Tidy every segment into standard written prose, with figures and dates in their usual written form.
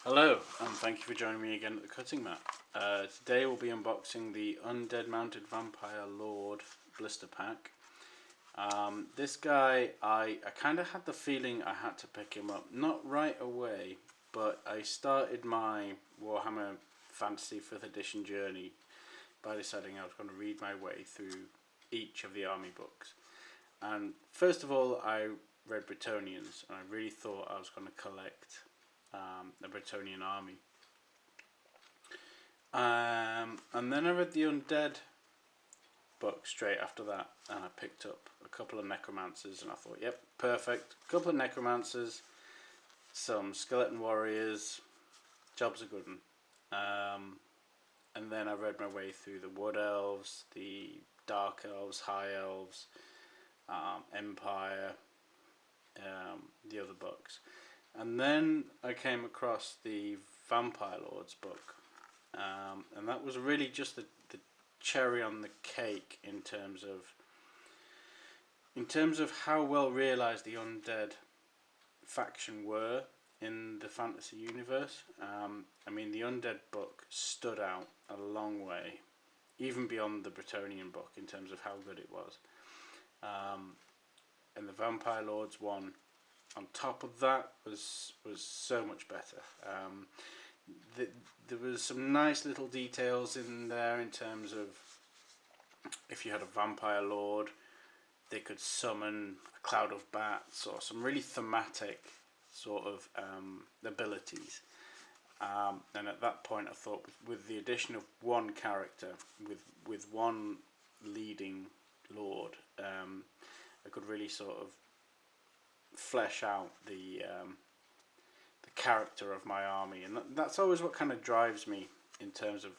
Hello, and thank you for joining me again at the cutting mat. Today we'll be unboxing the Undead Mounted Vampire Lord blister pack. This guy, I kind of had the feeling I had to pick him up. Not right away, but I started my Warhammer Fantasy 5th edition journey by deciding I was going to read my way through each of the army books. And first of all, I read Bretonnians, and I really thought I was going to collect the Bretonnian army. And then I read the Undead book straight after that, and I picked up a couple of Necromancers, and I thought, yep, perfect. A couple of Necromancers, some Skeleton Warriors, job's a good one. And then I read my way through the Wood Elves, the Dark Elves, High Elves, Empire, the other books. And then I came across the Vampire Lords book, and that was really just the cherry on the cake in terms of how well realised the undead faction were in the fantasy universe. I mean, the undead book stood out a long way, even beyond the Bretonnian book in terms of how good it was. And the Vampire Lords one, on top of that, was so much better. There was some nice little details in there in terms of if you had a Vampire Lord, they could summon a cloud of bats or some really thematic sort of abilities. And at that point, I thought with the addition of one character, with one leading lord, I could really sort of flesh out the character of my army, and that's always what kind of drives me in terms of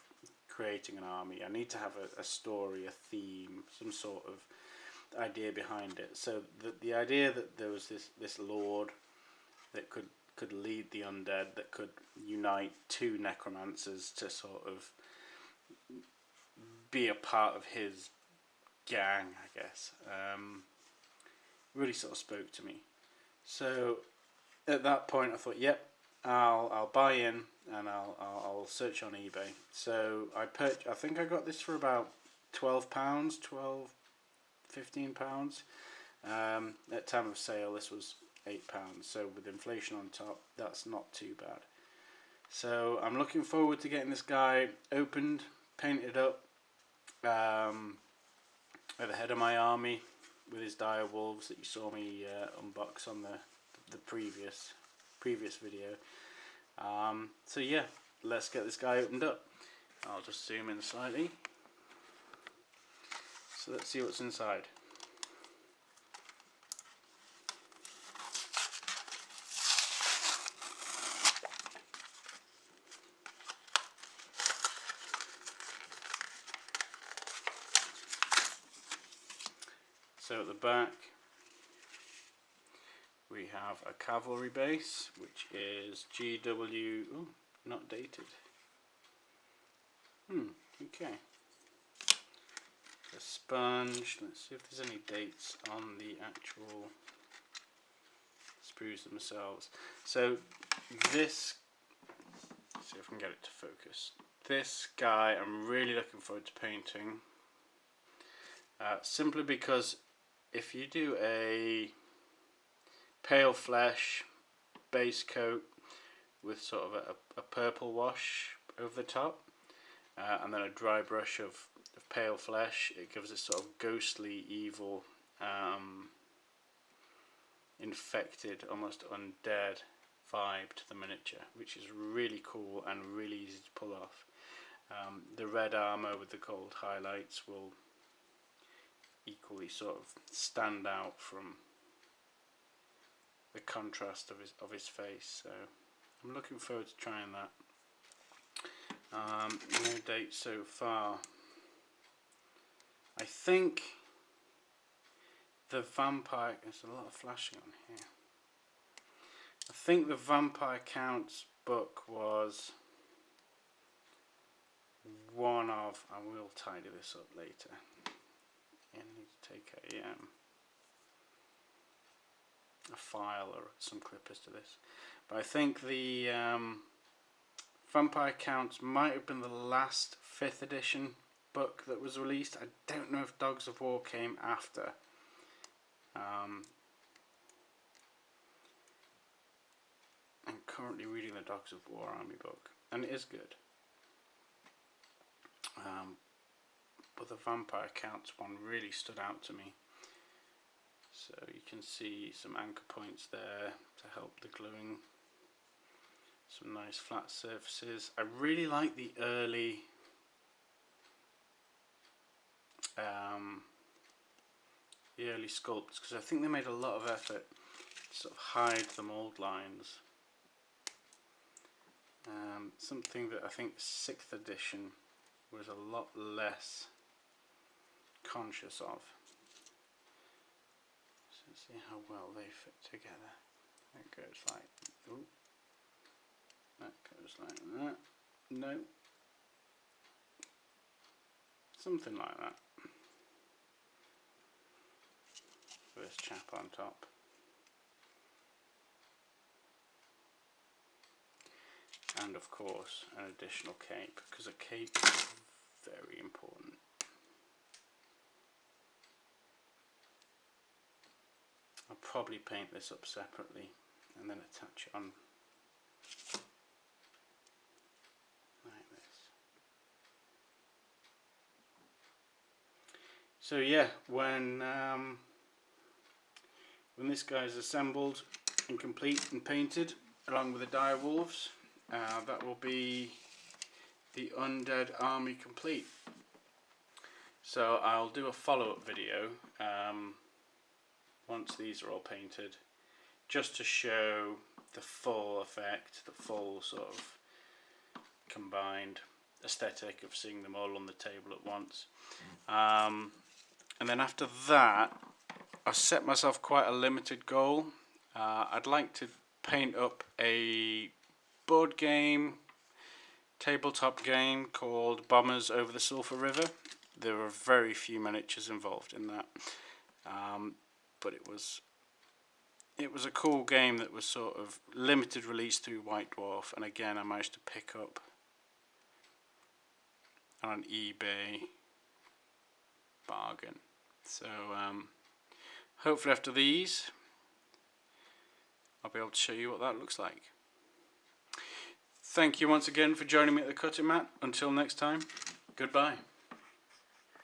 creating an army. I need to have a story, a theme, some sort of idea behind it. So the idea that there was this lord that could lead the undead, that could unite two necromancers to sort of be a part of his gang, I guess, really sort of spoke to me. So at that point, I thought, yep, I'll buy in, and I'll search on eBay. So I think I got this for about £12, £15. At time of sale, this was £8. So with inflation on top, that's not too bad. So I'm looking forward to getting this guy opened, painted up, at the head of my army with his dire wolves that you saw me unbox on the previous video. So yeah, let's get this guy opened up. I'll just zoom in slightly. So let's see what's inside. So at the back we have a cavalry base, which is GW, oh, not dated. Okay. A sponge, let's see if there's any dates on the actual sprues themselves. So this, let's see if I can get it to focus. This guy I'm really looking forward to painting, simply because if you do a pale flesh base coat with sort of a purple wash over the top, and then a dry brush of pale flesh, it gives this sort of ghostly, evil, infected, almost undead vibe to the miniature, which is really cool and really easy to pull off. The red armour with the gold highlights will equally sort of stand out from the contrast of his face. So I'm looking forward to trying that. No dates so far. I think the vampire, there's a lot of flashing on here. I think the Vampire Count's book was one of, I will tidy this up later. I need to take a file or some clippers to this. But I think the Vampire Counts might have been the last 5th edition book that was released. I don't know if Dogs of War came after. I'm currently reading the Dogs of War Army book, and it is good. But the Vampire Counts one really stood out to me. So you can see some anchor points there to help the gluing. Some nice flat surfaces. I really like the early sculpts, because I think they made a lot of effort to sort of hide the mould lines. Something that I think 6th edition was a lot less conscious of. So see how well they fit together. It goes like, ooh, that goes like that. No, something like that. This chap on top. And of course an additional cape, because a cape is very important. I'll probably paint this up separately and then attach it on like this. So yeah, when this guy is assembled and complete and painted along with the dire wolves, that will be the undead army complete. So I'll do a follow-up video once these are all painted, just to show the full effect, the full sort of combined aesthetic of seeing them all on the table at once. And then after that, I set myself quite a limited goal. I'd like to paint up a board game, tabletop game called Bombers Over the Sulphur River. There are very few miniatures involved in that, but it was a cool game that was sort of limited release through White Dwarf, and again I managed to pick up on eBay bargain. So hopefully after these I'll be able to show you what that looks like. Thank you once again for joining me at the cutting mat. Until next time, goodbye.